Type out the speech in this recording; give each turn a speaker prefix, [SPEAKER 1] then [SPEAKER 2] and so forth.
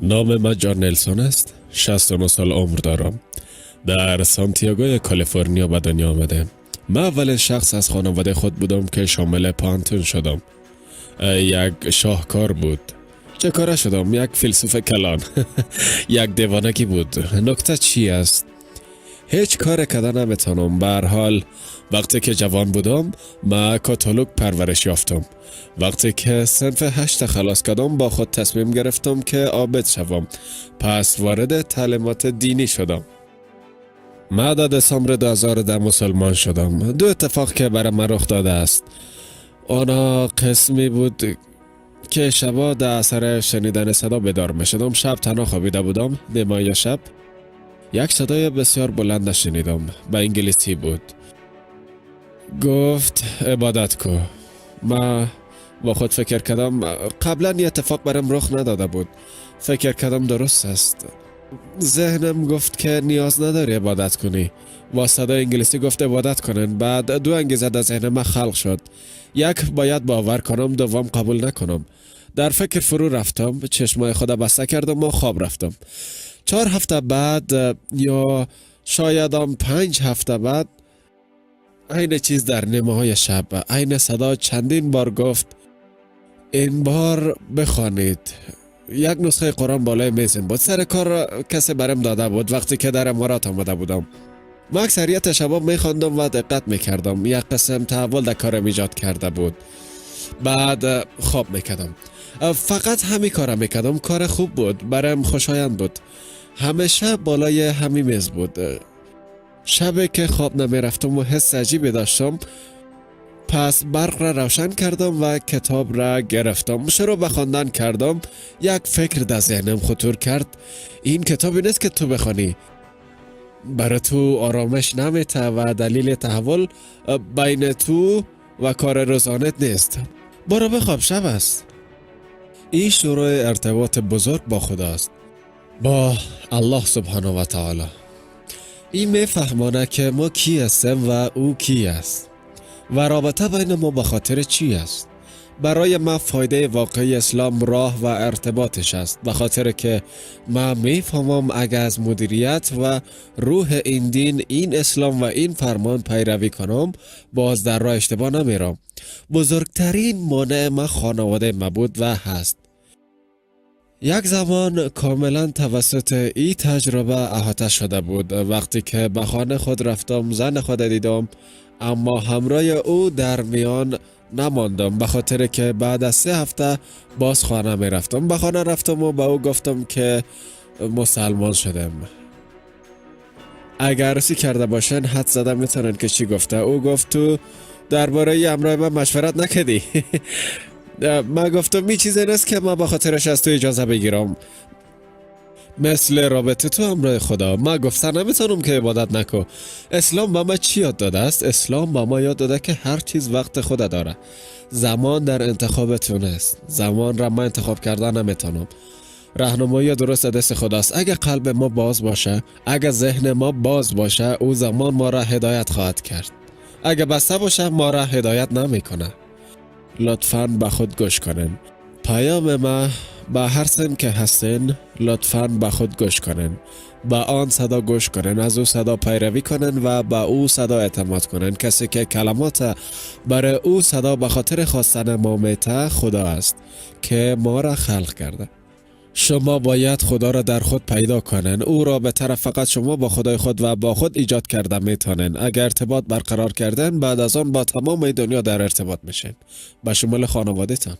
[SPEAKER 1] نام من جان نلسون است. 69 سال عمر دارم. در سانتیاگوی کالیفرنیا به دنیا آمده. من اولین شخص از خانواده خود بودم که شامل پانتون شدم. یک شاهکار بود. چه کاره شدم؟ یک فیلسوف کلان. یک دیوانگی بود. نکته چی است؟ هیچ کار کردن نمیتونم. به هر حال وقتی که جوان بودم من کاتالوگ پرورش یافتم. وقتی که صنف 8 خلاص کردم با خود تصمیم گرفتم که عابد شوم. پس وارد تعلیمات دینی شدم. من در دسامبر 2010 مسلمان شدم. دو اتفاق که برای من رخ داده است. آنا قسمی بود که شبا در اثر شنیدن صدا بیدار می شدم. شب تنها خوابیده بودم. نیمه شب یک صدای بسیار بلند شنیدم. به انگلیسی بود. گفت عبادت کو. ما با خود فکر کردم قبلا یه اتفاق برام رخ نداده بود. فکر کردم درست است. ذهنم گفت که نیاز نداری عبادت کنی. با صدای انگلیسی گفت عبادت کنن. بعد دو انگیزه در ذهن من خلق شد. یک، باید باور کنم. دوم، قبول نکنم. در فکر فرو رفتم. چشمای خود بسته کردم و خواب رفتم. 4 هفته بعد یا شاید 5 هفته بعد عین چیز در نیمه های شب، عین صدا چندین بار گفت این بار بخوانید. یک نسخه قرآن بالای میزم بود. سر کار کسی برم داده بود. وقتی که در امارات آمده بودم من اکثریت شباب میخواندم و دقت میکردم. یک قسم تحول در کارم ایجاد کرده بود. بعد خواب میکردم. فقط همین کارم میکردم. کار خوب بود. برام خوشایند بود. همیشه بالای همین میز بود. شبی که خواب نمیرفتم و حس عجیبی داشتم، پس برق را روشن کردم و کتاب را گرفتم. شروع به خواندن کردم. یک فکر در ذهنم خطور کرد. این کتابی نیست که تو بخوانی. برای تو آرامش نمیته و دلیل تحول بین تو و کار روزانت نیست. برو بخواب، شب است. این شروع ارتباط بزرگ با خداست، با الله سبحانه و تعالی. این میفهمانه که ما کی هستیم و او کی است و رابطه بین ما به خاطر چی است. برای ما فایده واقعی اسلام راه و ارتباطش است، به خاطر که من میفهمم اگر از مدیریت و روح این دین، این اسلام و این فرمان پیروی کنم، باز در راه اشتباه نمیرم. بزرگترین مانع ما خانواده ما بود و هست. یک زمان کاملا توسط این تجربه احاطه شده بود. وقتی که به خانه خود رفتم زن خود دیدم، اما همراه او در میان نماندم، به خاطر که بعد از 3 هفته باز خانه می رفتم. به خانه رفتم و به او گفتم که مسلمان شدم. اگر عروسی کرده باشن حد زدم میتونن که چی گفته. او گفت تو درباره امرای من مشورت نکردی. من گفتم می چیزی نیست که من با خاطرش از تو اجازه بگیرم. مثل رابطه تو همراه خدا. من گفتم نمیتونم که عبادت نکو. اسلام با ما چی یاد داده است؟ اسلام با ما یاد داده که هر چیز وقت خود داره. زمان در انتخابتون است. زمان را من انتخاب کردن نمیتونم. راهنمایی درست دست خداست. اگه قلب ما باز باشه، اگه ذهن ما باز باشه، او زمان ما را هدایت خواهد کرد. اگه بسته باشه ما را هدایت نمیکنه. لطفاً به خود گوش کنن. پیام ما به هر سن که هستن، لطفاً به خود گوش کنن. به آن صدا گوش کنن، از او صدا پیروی کنن و به او صدا اعتماد کنن. کسی که کلمات برای او صدا به خاطر خواستن ما میته خدا است که ما را خلق کرده. شما باید خدا را در خود پیدا کنن. او را به طرف فقط شما با خدای خود و با خود ایجاد کرده میتونن. اگر ارتباط برقرار کردن، بعد از آن با تمام دنیا در ارتباط میشن، به شمول خانواده‌تان.